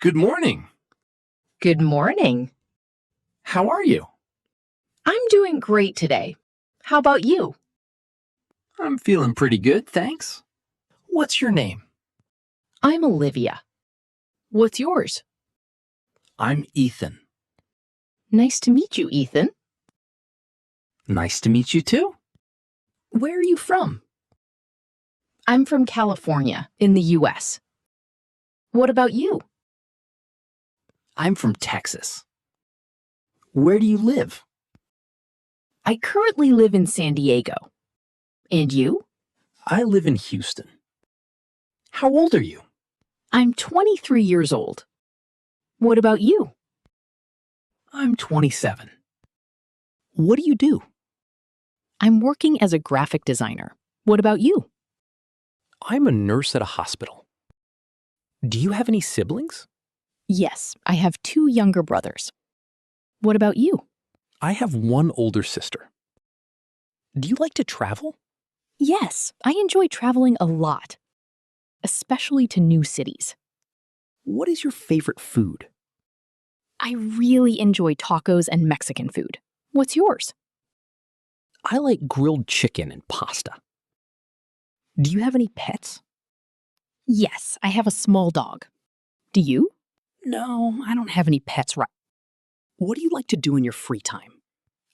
Good morning. Good morning. How are you? I'm doing great today. How about you? I'm feeling pretty good, thanks. What's your name? I'm Olivia. What's yours? I'm Ethan. Nice to meet you, Ethan. Nice to meet you too. Where are you from? I'm from California, in the US. What about you? I'm from Texas. Where do you live? I currently live in San Diego. And you? I live in Houston. How old are you? I'm 23 years old. What about you? I'm 27. What do you do? I'm working as a graphic designer. What about you? I'm a nurse at a hospital. Do you have any siblings? Yes, I have 2 younger brothers. What about you? I have one older sister. Do you like to travel? Yes, I enjoy traveling a lot, especially to new cities. What is your favorite food? I really enjoy tacos and Mexican food. What's yours? I like grilled chicken and pasta. Do you have any pets? Yes, I have a small dog. Do you? No, I don't have any pets right. What do you like to do in your free time?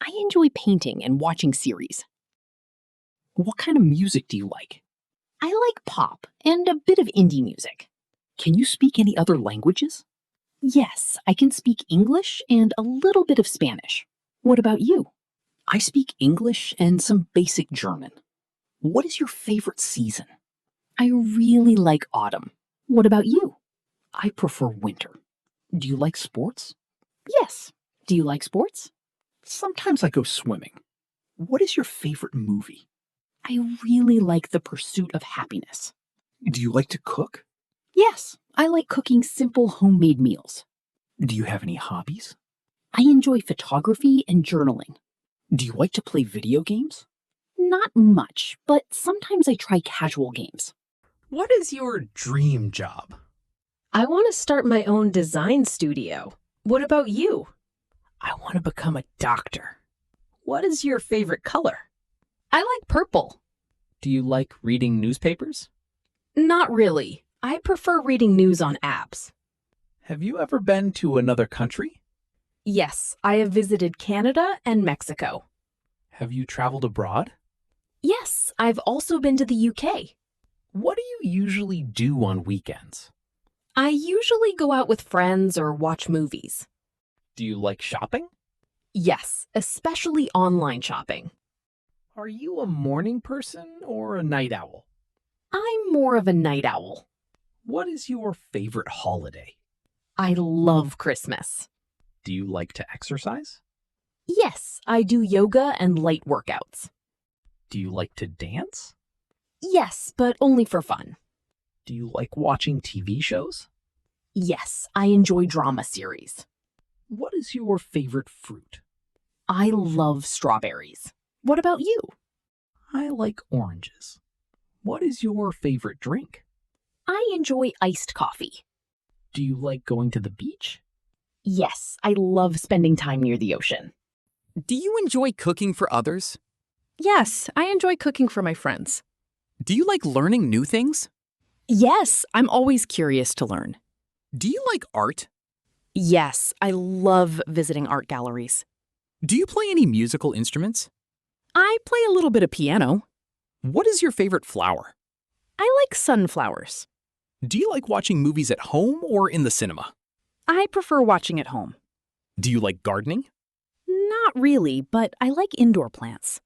I enjoy painting and watching series. What kind of music do you like? I like pop and a bit of indie music. Can you speak any other languages? Yes, I can speak English and a little bit of Spanish. What about you? I speak English and some basic German. What is your favorite season? I really like autumn. What about you? I prefer winter. Do you like sports? Yes. Do you like sports? Sometimes I go swimming. What is your favorite movie? I really like The Pursuit of Happiness. Do you like to cook? Yes, I like cooking simple homemade meals. Do you have any hobbies? I enjoy photography and journaling. Do you like to play video games? Not much, but sometimes I try casual games. What is your dream job? I want to start my own design studio. What about you? I want to become a doctor. What is your favorite color? I like purple. Do you like reading newspapers? Not really. I prefer reading news on apps. Have you ever been to another country? Yes, I have visited Canada and Mexico. Have you traveled abroad? Yes, I've also been to the UK. What do you usually do on weekends? I usually go out with friends or watch movies. Do you like shopping? Yes, especially online shopping. Are you a morning person or a night owl? I'm more of a night owl. What is your favorite holiday? I love Christmas. Do you like to exercise? Yes, I do yoga and light workouts. Do you like to dance? Yes, but only for fun. Do you like watching TV shows? Yes, I enjoy drama series. What is your favorite fruit? I love strawberries. What about you? I like oranges. What is your favorite drink? I enjoy iced coffee. Do you like going to the beach? Yes, I love spending time near the ocean. Do you enjoy cooking for others? Yes, I enjoy cooking for my friends. Do you like learning new things? Yes, I'm always curious to learn. Do you like art? Yes, I love visiting art galleries. Do you play any musical instruments? I play a little bit of piano. What is your favorite flower? I like sunflowers. Do you like watching movies at home or in the cinema? I prefer watching at home. Do you like gardening? Not really, but I like indoor plants.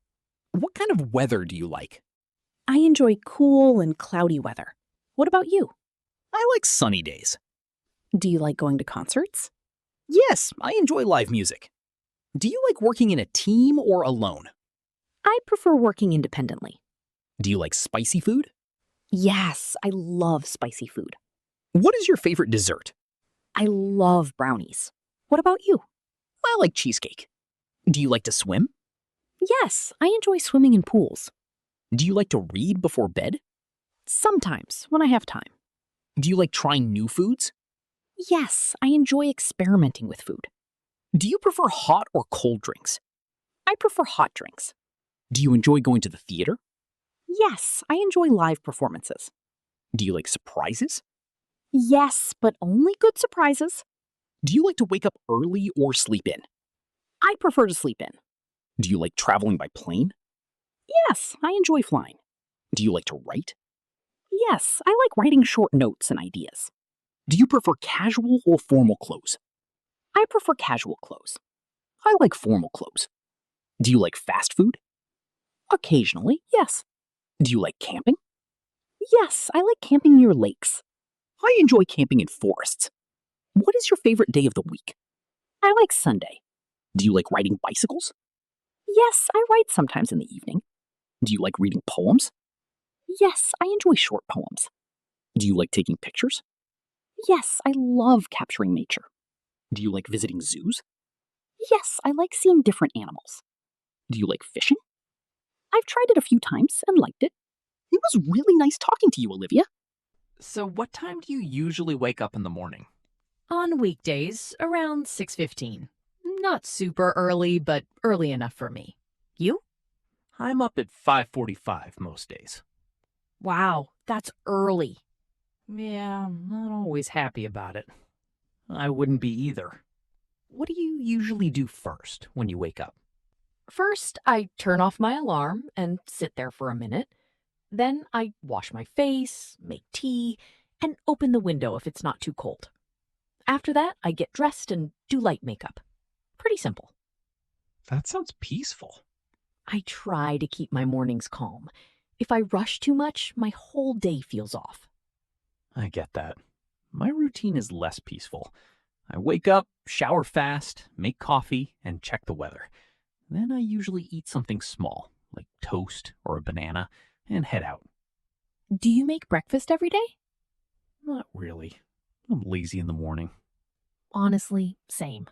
What kind of weather do you like? I enjoy cool and cloudy weather. What about you? I like sunny days. Do you like going to concerts? Yes, I enjoy live music. Do you like working in a team or alone? I prefer working independently. Do you like spicy food? Yes, I love spicy food. What is your favorite dessert? I love brownies. What about you? I like cheesecake. Do you like to swim? Yes, I enjoy swimming in pools. Do you like to read before bed? Sometimes, when I have time. Do you like trying new foods? Yes, I enjoy experimenting with food. Do you prefer hot or cold drinks? I prefer hot drinks. Do you enjoy going to the theater? Yes, I enjoy live performances. Do you like surprises? Yes, but only good surprises. Do you like to wake up early or sleep in? I prefer to sleep in. Do you like traveling by plane? Yes, I enjoy flying. Do you like to write? Yes, I like writing short notes and ideas. Do you prefer casual or formal clothes? I prefer casual clothes. I like formal clothes. Do you like fast food? Occasionally, yes. Do you like camping? Yes, I like camping near lakes. I enjoy camping in forests. What is your favorite day of the week? I like Sunday. Do you like riding bicycles? Yes, I write sometimes in the evening. Do you like reading poems? Yes, I enjoy short poems. Do you like taking pictures? Yes, I love capturing nature. Do you like visiting zoos? Yes, I like seeing different animals. Do you like fishing? I've tried it a few times and liked it. It was really nice talking to you, Olivia. So what time do you usually wake up in the morning? On weekdays, around 6:15. Not super early, but early enough for me. You? I'm up at 5:45 most days. Wow, that's early. Yeah, I'm not always happy about it. I wouldn't be either. What do you usually do first when you wake up? First, I turn off my alarm and sit there for a minute. Then I wash my face, make tea, and open the window if it's not too cold. After that, I get dressed and do light makeup. Pretty simple. That sounds peaceful. I try to keep my mornings calm. If I rush too much, my whole day feels off. I get that. My routine is less peaceful. I wake up, shower fast, make coffee, and check the weather. Then I usually eat something small, like toast or a banana, and head out. Do you make breakfast every day? Not really. I'm lazy in the morning. Honestly, same.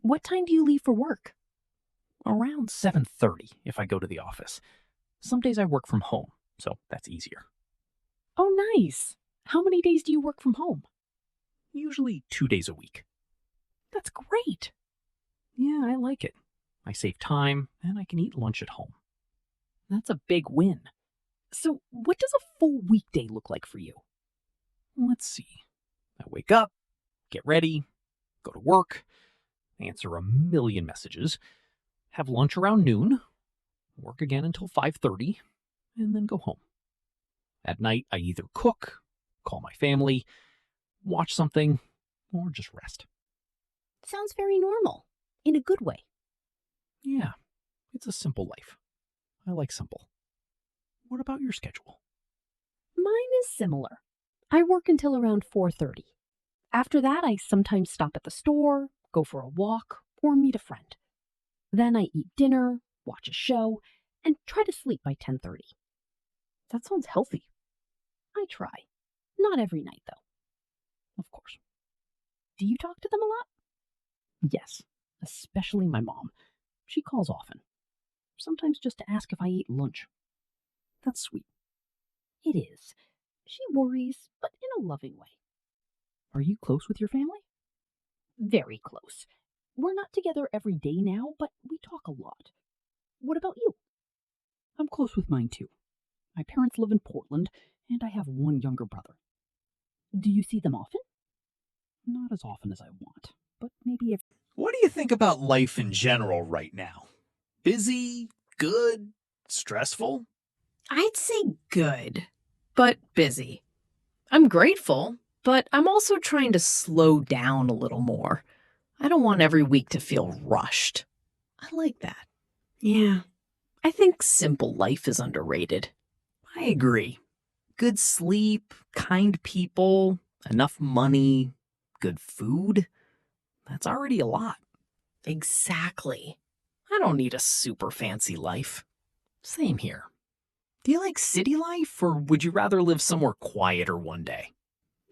What time do you leave for work? Around 7:30 if I go to the office. Some days I work from home, so that's easier. Oh, nice. How many days do you work from home? Usually 2 days a week. That's great. Yeah, I like it. I save time, and I can eat lunch at home. That's a big win. So, what does a full weekday look like for you? Let's see. I wake up, get ready, go to work, answer a million messages, have lunch around noon, work again until 5:30, and then go home. At night, I either cook, call my family, watch something, or just rest. Sounds very normal, in a good way. Yeah, it's a simple life. I like simple. What about your schedule? Mine is similar. I work until around 4:30. After that, I sometimes stop at the store, go for a walk, or meet a friend. Then I eat dinner, watch a show, and try to sleep by 10:30. That sounds healthy. I try. Not every night, though. Of course. Do you talk to them a lot? Yes, especially my mom. She calls often. Sometimes just to ask if I ate lunch. That's sweet. It is. She worries, but in a loving way. Are you close with your family? Very close. We're not together every day now, but we talk a lot. What about you? I'm close with mine too. My parents live in Portland, and I have one younger brother. Do you see them often? Not as often as I want, but maybe every... What do you think about life in general right now? Busy? Good? Stressful? I'd say good, but busy. I'm grateful, but I'm also trying to slow down a little more. I don't want every week to feel rushed. I like that. Yeah, I think simple life is underrated. I agree. Good sleep, kind people, enough money, good food. That's already a lot. Exactly. I don't need a super fancy life. Same here. Do you like city life, or would you rather live somewhere quieter one day?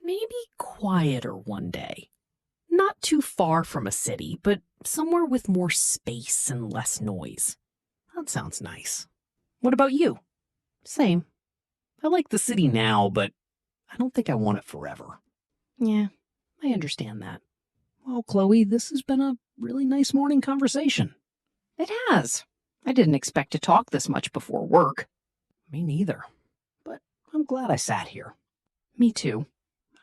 Maybe quieter one day. Not too far from a city, but somewhere with more space and less noise. That sounds nice. What about you? Same. I like the city now, but I don't think I want it forever. Yeah, I understand that. Well, Chloe, this has been a really nice morning conversation. It has. I didn't expect to talk this much before work. Me neither. But I'm glad I sat here. Me too.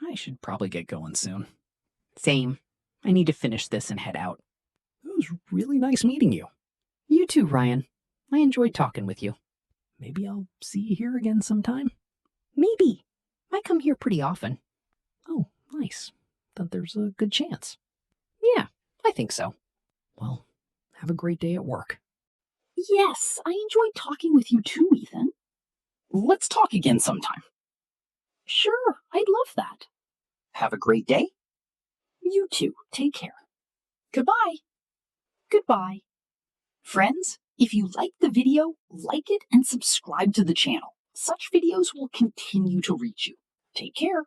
I should probably get going soon. Same. I need to finish this and head out. It was really nice meeting you. You too, Ryan. I enjoyed talking with you. Maybe I'll see you here again sometime. Maybe. I come here pretty often. Oh, nice. Thought there's a good chance. Yeah, I think so. Well, have a great day at work. Yes, I enjoyed talking with you too, Ethan. Let's talk again sometime. Sure, I'd love that. Have a great day. You too. Take care. Goodbye. Goodbye. Friends, if you liked the video, like it and subscribe to the channel. Such videos will continue to reach you. Take care.